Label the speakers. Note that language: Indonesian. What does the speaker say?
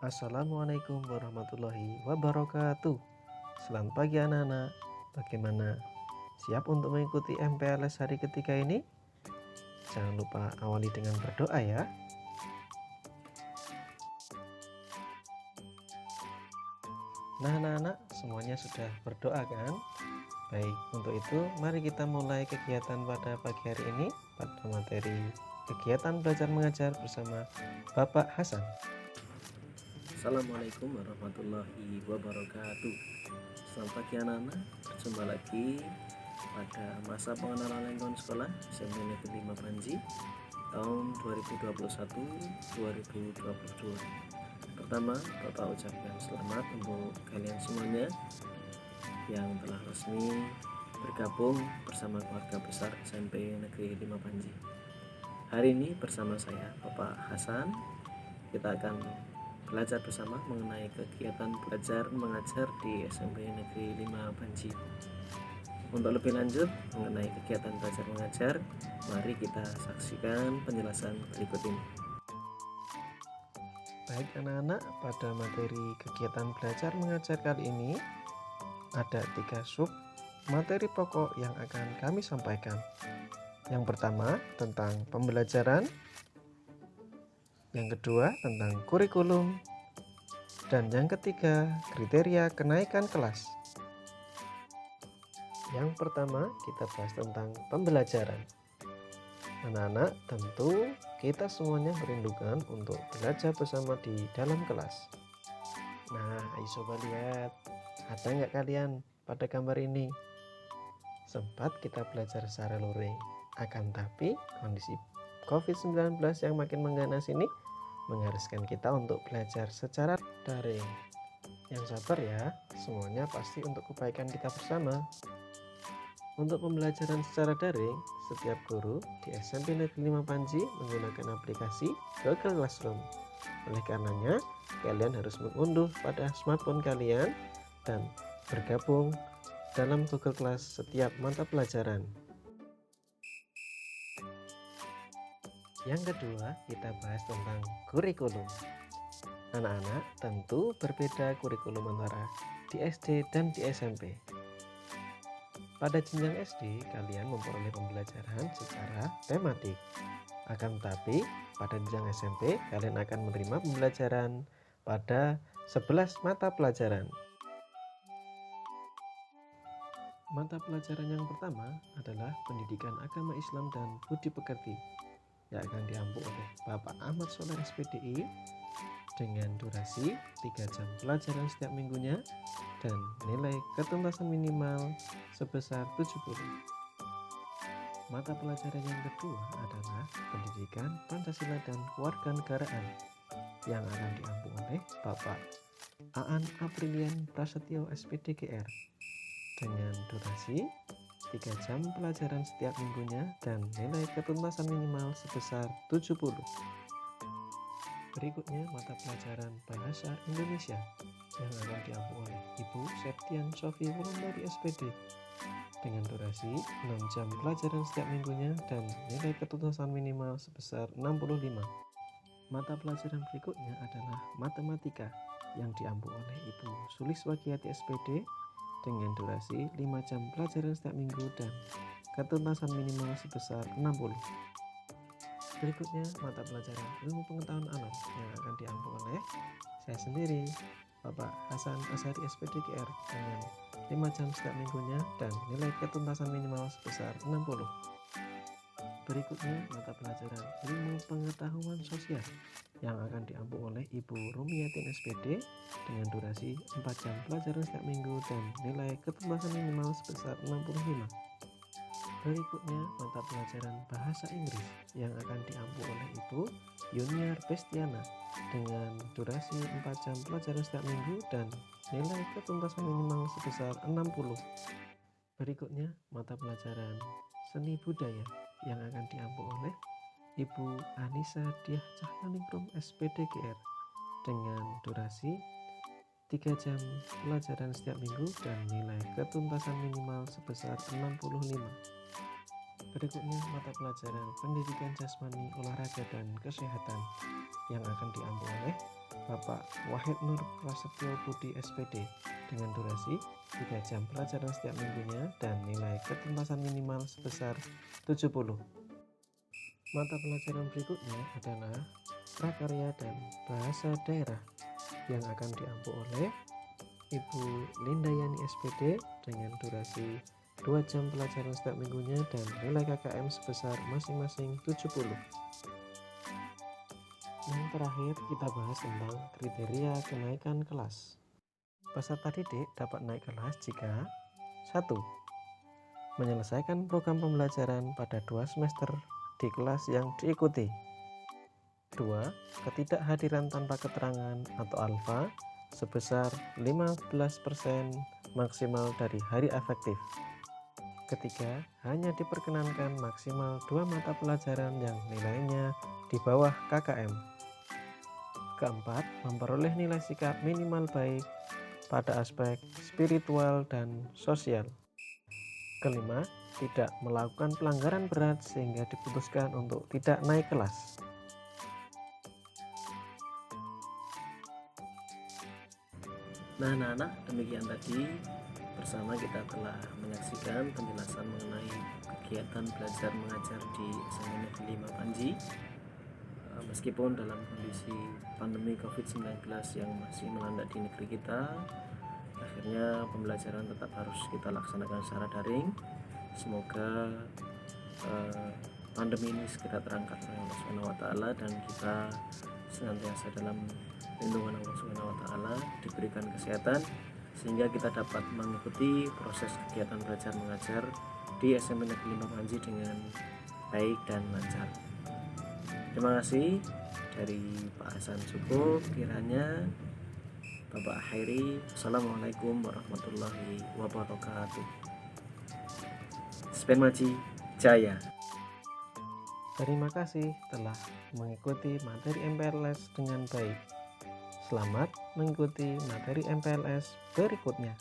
Speaker 1: Assalamualaikum warahmatullahi wabarakatuh. Selamat pagi anak-anak. Bagaimana? Siap untuk mengikuti MPLS hari ketiga ini? Jangan lupa awali dengan berdoa ya. Nah anak-anak, semuanya sudah berdoa kan? Baik, untuk itu mari kita mulai kegiatan pada pagi hari ini pada materi kegiatan belajar mengajar bersama Bapak Hasan.
Speaker 2: Assalamualaikum warahmatullahi wabarakatuh. Selamat pagi anak-anak. Berjumpa lagi pada masa pengenalan lingkungan sekolah SMP Negeri 5 Panji tahun 2021-2022. Pertama, Bapak ucapkan selamat untuk kalian semuanya yang telah resmi bergabung bersama keluarga besar SMP Negeri 5 Panji. Hari ini bersama saya, Bapak Hasan, kita akan belajar bersama mengenai kegiatan belajar mengajar di SMP Negeri 5 Panji. Untuk lebih lanjut mengenai kegiatan belajar mengajar, mari kita saksikan penjelasan berikut ini.
Speaker 1: Baik anak-anak, pada materi kegiatan belajar mengajar kali ini ada 3 sub materi pokok yang akan kami sampaikan. Yang pertama tentang pembelajaran, yang kedua tentang kurikulum, dan yang ketiga kriteria kenaikan kelas. Yang pertama kita bahas tentang pembelajaran. Anak-anak, tentu kita semuanya merindukan untuk belajar bersama di dalam kelas. Nah, ayo coba lihat, ada nggak kalian pada gambar ini? Sempat kita belajar secara luring, akan tapi kondisi COVID-19 yang makin mengganas ini mengharuskan kita untuk belajar secara daring. Yang sabar ya, semuanya pasti untuk kebaikan kita bersama. Untuk pembelajaran secara daring, setiap guru di SMP Negeri 5 Panji menggunakan aplikasi Google Classroom. Oleh karenanya, kalian harus mengunduh pada smartphone kalian dan bergabung dalam Google Class setiap mata pelajaran. Yang kedua, kita bahas tentang kurikulum. Anak-anak, tentu berbeda kurikulum antara di SD dan di SMP. Pada jenjang SD, kalian memperoleh pembelajaran secara tematik. Akan tetapi, pada jenjang SMP, kalian akan menerima pembelajaran pada 11 mata pelajaran. Mata pelajaran yang pertama adalah Pendidikan Agama Islam dan Budi Pekerti yang akan diampu oleh Bapak Ahmad Soleh SPDI dengan durasi 3 jam pelajaran setiap minggunya dan nilai ketuntasan minimal sebesar 70. Mata pelajaran yang kedua adalah Pendidikan Pancasila dan Kewarganegaraan yang akan diampu oleh Bapak Aan Aprilian Prasetyo SPDGR dengan durasi 3 jam pelajaran setiap minggunya dan nilai ketuntasan minimal sebesar 70. Berikutnya mata pelajaran Bahasa Indonesia yang akan diampu oleh Ibu Septian Sofi Wulandari SPD dengan durasi 6 jam pelajaran setiap minggunya dan nilai ketuntasan minimal sebesar 65. Mata pelajaran berikutnya adalah Matematika yang diampu oleh Ibu Suliswagiati SPD dengan durasi 5 jam pelajaran setiap minggu dan ketuntasan minimal sebesar 60. Berikutnya mata pelajaran Ilmu Pengetahuan Alam yang akan diampu oleh saya sendiri, Bapak Hasan Asari SPDGR dengan 5 jam setiap minggunya dan nilai ketuntasan minimal sebesar 60. Berikutnya mata pelajaran Ilmu Pengetahuan Sosial yang akan diampu oleh Ibu Rumiatin SPD dengan durasi 4 jam pelajaran setiap minggu dan nilai ketuntasan minimal sebesar 65. Berikutnya mata pelajaran Bahasa Inggris yang akan diampu oleh Ibu Yuniar Bestiana dengan durasi 4 jam pelajaran setiap minggu dan nilai ketuntasan minimal sebesar 60. Berikutnya mata pelajaran Seni Budaya yang akan diampu oleh Ibu Anissa Diah Cahyaningrum SPDGR dengan durasi 3 jam pelajaran setiap minggu dan nilai ketuntasan minimal sebesar 65. Berikutnya mata pelajaran pendidikan jasmani, olahraga, dan kesehatan yang akan diampu oleh Bapak Wahid Nur Prasetyo Budi SPD dengan durasi 3 jam pelajaran setiap minggunya dan nilai ketuntasan minimal sebesar 70. Mata pelajaran berikutnya adalah prakarya dan bahasa daerah yang akan diampu oleh Ibu Lindayani SPD dengan durasi 2 jam pelajaran setiap minggunya dan nilai KKM sebesar masing-masing 70. Yang terakhir kita bahas tentang kriteria kenaikan kelas. Peserta didik dapat naik kelas jika 1. Menyelesaikan program pembelajaran pada 2 semester di kelas yang diikuti. 2. Ketidakhadiran tanpa keterangan atau alfa sebesar 15% maksimal dari hari efektif. Ketiga, hanya diperkenankan maksimal 2 mata pelajaran yang nilainya di bawah KKM. Keempat, memperoleh nilai sikap minimal baik pada aspek spiritual dan sosial. Kelima, tidak melakukan pelanggaran berat sehingga diputuskan untuk tidak naik kelas.
Speaker 2: Nah, anak-anak, demikian tadi bersama kita telah menyaksikan penjelasan mengenai kegiatan belajar mengajar di SMA Negeri 5 Panji. Meskipun dalam kondisi pandemi COVID-19 yang masih melanda di negeri kita, akhirnya pembelajaran tetap harus kita laksanakan secara daring. Semoga pandemi ini segera terangkat oleh Allah SWT dan kita senantiasa dalam lindungan Allah SWT, diberikan kesehatan sehingga kita dapat mengikuti proses kegiatan belajar mengajar di SMA Negeri 5 Panji dengan baik dan lancar. Terima kasih dari Pak Hasan Suko, kiranya Bapak akhiri. Assalamualaikum warahmatullahi wabarakatuh. Spenmaji Jaya.
Speaker 1: Terima kasih telah mengikuti materi MPLS dengan baik. Selamat mengikuti materi MPLS berikutnya.